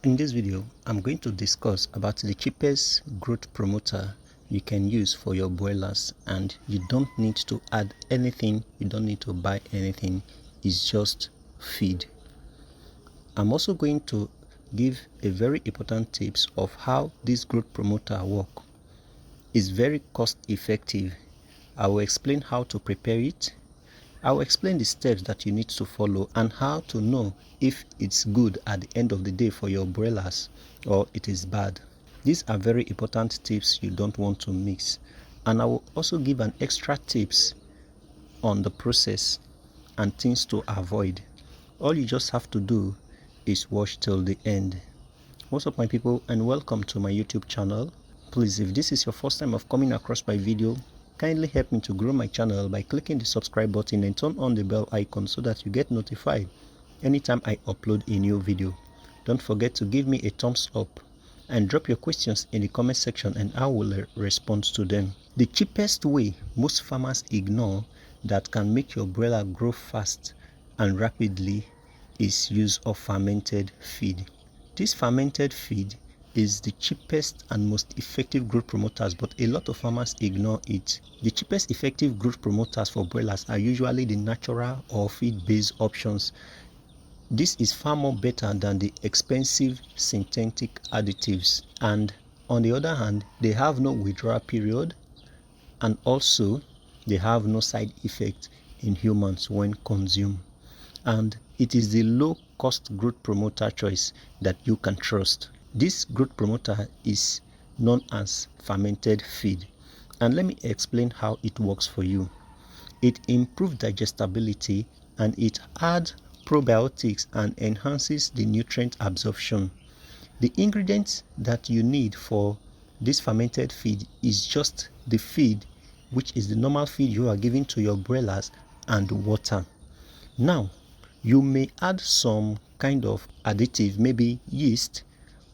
In this video, I'm going to discuss about the cheapest growth promoter you can use for your broilers, and you don't need to add anything, you don't need to buy anything, it's just feed. I'm also going to give a very important tips of how this growth promoter work. It's very cost effective. I will explain how to prepare it. I will explain the steps that you need to follow and how to know if it's good at the end of the day for your broilers or it is bad. These are very important tips you don't want to miss. And I will also give an extra tips on the process and things to avoid. All you just have to do is watch till the end. What's up my people, and welcome to my YouTube channel. Please, if this is your first time of coming across my video, kindly help me to grow my channel by clicking the subscribe button and turn on the bell icon so that you get notified anytime I upload a new video. Don't forget to give me a thumbs up and drop your questions in the comment section and I will respond to them. The cheapest way most farmers ignore that can make your broiler grow fast and rapidly is use of fermented feed. This fermented feed is the cheapest and most effective growth promoters, but a lot of farmers ignore it. The cheapest effective growth promoters for broilers are usually the natural or feed-based options. This is far more better than the expensive synthetic additives, and on the other hand, they have no withdrawal period, and also they have no side effect in humans when consumed. And it is the low cost growth promoter choice that you can trust. This growth promoter is known as fermented feed, and let me explain how it works for you. It improves digestibility and it adds probiotics and enhances the nutrient absorption. The ingredients that you need for this fermented feed is just the feed, which is the normal feed you are giving to your broilers, and water. Now, you may add some kind of additive, maybe yeast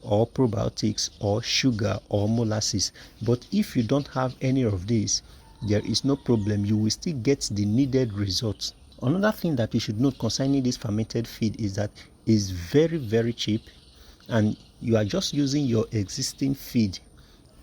or probiotics or sugar or molasses, but if you don't have any of these, there is no problem, you will still get the needed results. Another thing that you should note concerning this fermented feed is that it's very cheap, and you are just using your existing feed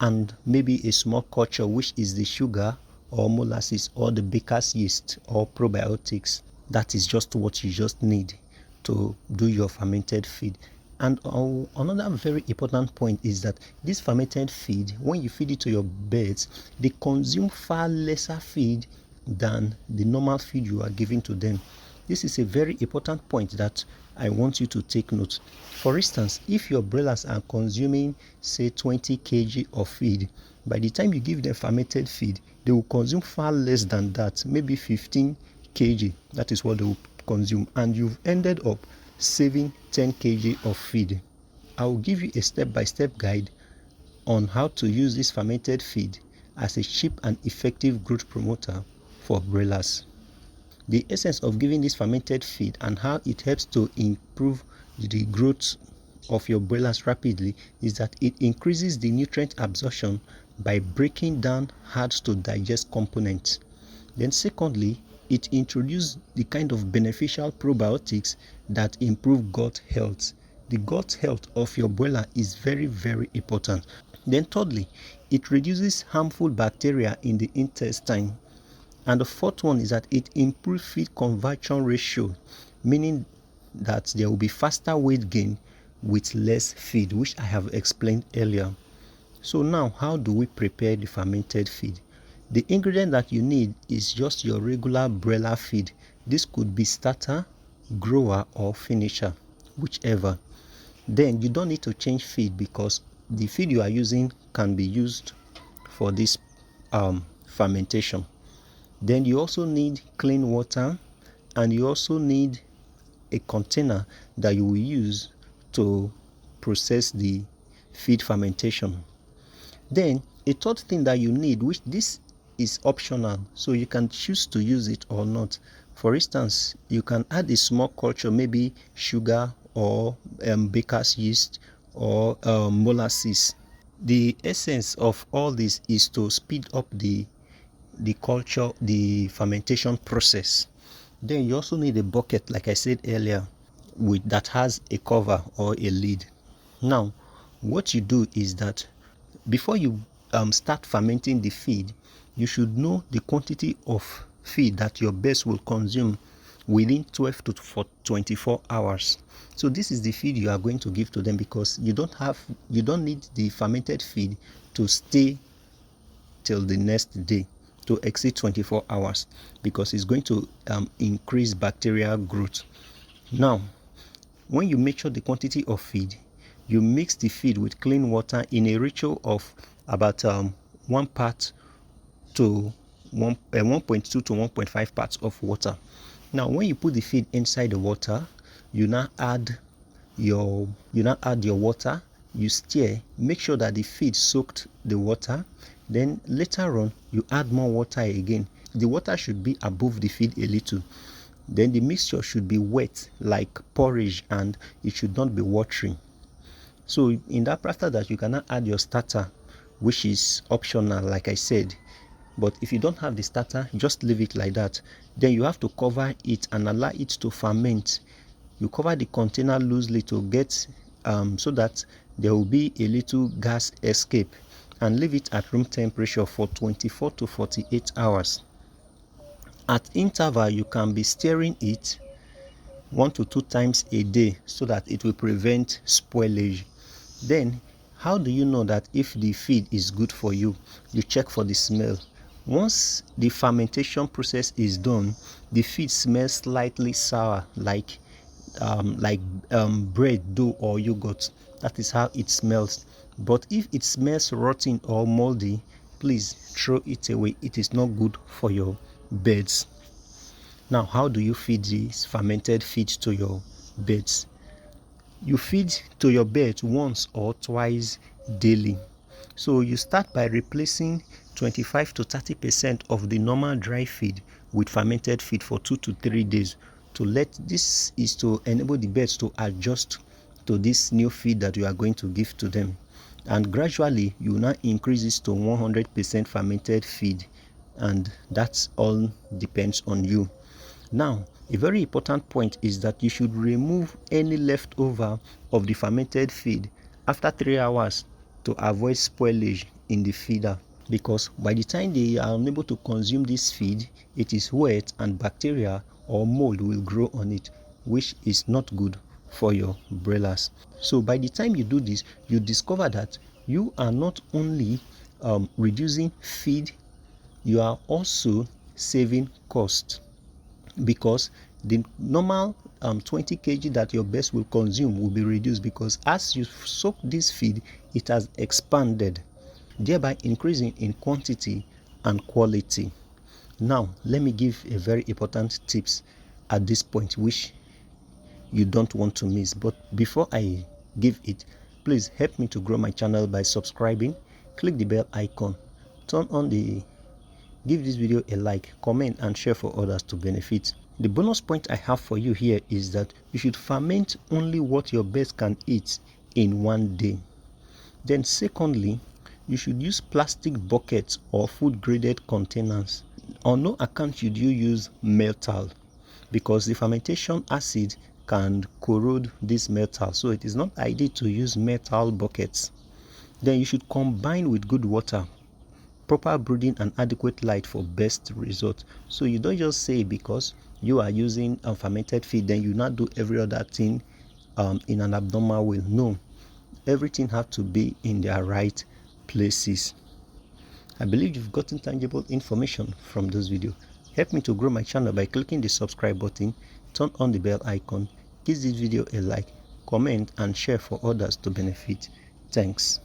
and maybe a small culture, which is the sugar or molasses or the baker's yeast or probiotics. That is just what you just need to do your fermented feed. And another very important point is that this fermented feed, when you feed it to your birds, they consume far lesser feed than the normal feed you are giving to them. This is a very important point that I want you to take note. For instance, if your broilers are consuming say 20 kg of feed, by the time you give them fermented feed, they will consume far less than that, maybe 15 kg. That is what they will consume, and you've ended up saving 10 kg of feed. I will give you a step-by-step guide on how to use this fermented feed as a cheap and effective growth promoter for broilers. The essence of giving this fermented feed and how it helps to improve the growth of your broilers rapidly is that it increases the nutrient absorption by breaking down hard to digest components. Then secondly, it introduces the kind of beneficial probiotics that improve gut health. The gut health of your broiler is very important. Then thirdly, it reduces harmful bacteria in the intestine. And the fourth one is that it improves feed conversion ratio, meaning that there will be faster weight gain with less feed, which I have explained earlier. So now, how do we prepare the fermented feed? The ingredient that you need is just your regular broiler feed. This could be starter, grower or finisher, whichever. Then you don't need to change feed because the feed you are using can be used for this fermentation. Then you also need clean water, and you also need a container that you will use to process the feed fermentation. Then a third thing that you need, which this is optional, so you can choose to use it or not. For instance, you can add a small culture, maybe sugar or baker's yeast or molasses. The essence of all this is to speed up the culture, the fermentation process. Then you also need a bucket, like I said earlier, that has a cover or a lid. Now what you do is that before you start fermenting the feed, you should know the quantity of feed that your birds will consume within 12 to 24 hours. So this is the feed you are going to give to them, because you don't need the fermented feed to stay till the next day, to exceed 24 hours, because it's going to increase bacterial growth. Now when you measure the quantity of feed, you mix the feed with clean water in a ratio of about 1 part to 1.2 to 1.5 parts of water. Now when you put the feed inside the water, you now add your water, you stir, make sure that the feed soaked the water. Then later on you add more water again. The water should be above the feed a little. Then the mixture should be wet like porridge, and it should not be watery. So in that, after that, you cannot add your starter, which is optional like I said. But if you don't have the starter, just leave it like that. Then you have to cover it and allow it to ferment. You cover the container loosely to get so that there will be a little gas escape, and leave it at room temperature for 24 to 48 hours. At interval, you can be stirring it 1 to 2 times a day so that it will prevent spoilage. Then how do you know that if the feed is good for you? You check for the smell. Once the fermentation process is done, the feed smells slightly sour, like bread, dough, or yogurt. That is how it smells. But if it smells rotten or moldy, please throw it away. It is not good for your birds. Now how do you feed this fermented feed to your birds? You feed to your birds once or twice daily. So you start by replacing 25 to 30% of the normal dry feed with fermented feed for 2 to 3 days. This is to enable the birds to adjust to this new feed that you are going to give to them. And gradually you now increase this to 100% fermented feed, and that's all depends on you. Now a very important point is that you should remove any leftover of the fermented feed after 3 hours to avoid spoilage in the feeder, because by the time they are unable to consume this feed, it is wet and bacteria or mold will grow on it, which is not good for your broilers. So by the time you do this, you discover that you are not only reducing feed, you are also saving cost, because the normal 20 kg that your birds will consume will be reduced, because as you soak this feed, it has expanded, thereby increasing in quantity and quality. Now let me give a very important tips at this point, which you don't want to miss. But before I give it, please help me to grow my channel by subscribing, click the bell icon, give this video a like, comment and share for others to benefit. The bonus point I have for you here is that you should ferment only what your birds can eat in 1 day. Then secondly, you should use plastic buckets or food graded containers. On no account should you use metal, because the fermentation acid can corrode this metal, so it is not ideal to use metal buckets. Then you should combine with good water, proper brooding and adequate light for best result. So you don't just say because you are using a fermented feed, then you not do every other thing in an abnormal way. No, everything has to be in their right places. I believe you've gotten tangible information from this video. Help me to grow my channel by clicking the subscribe button, turn on the bell icon, give this video a like, comment and share for others to benefit. Thanks.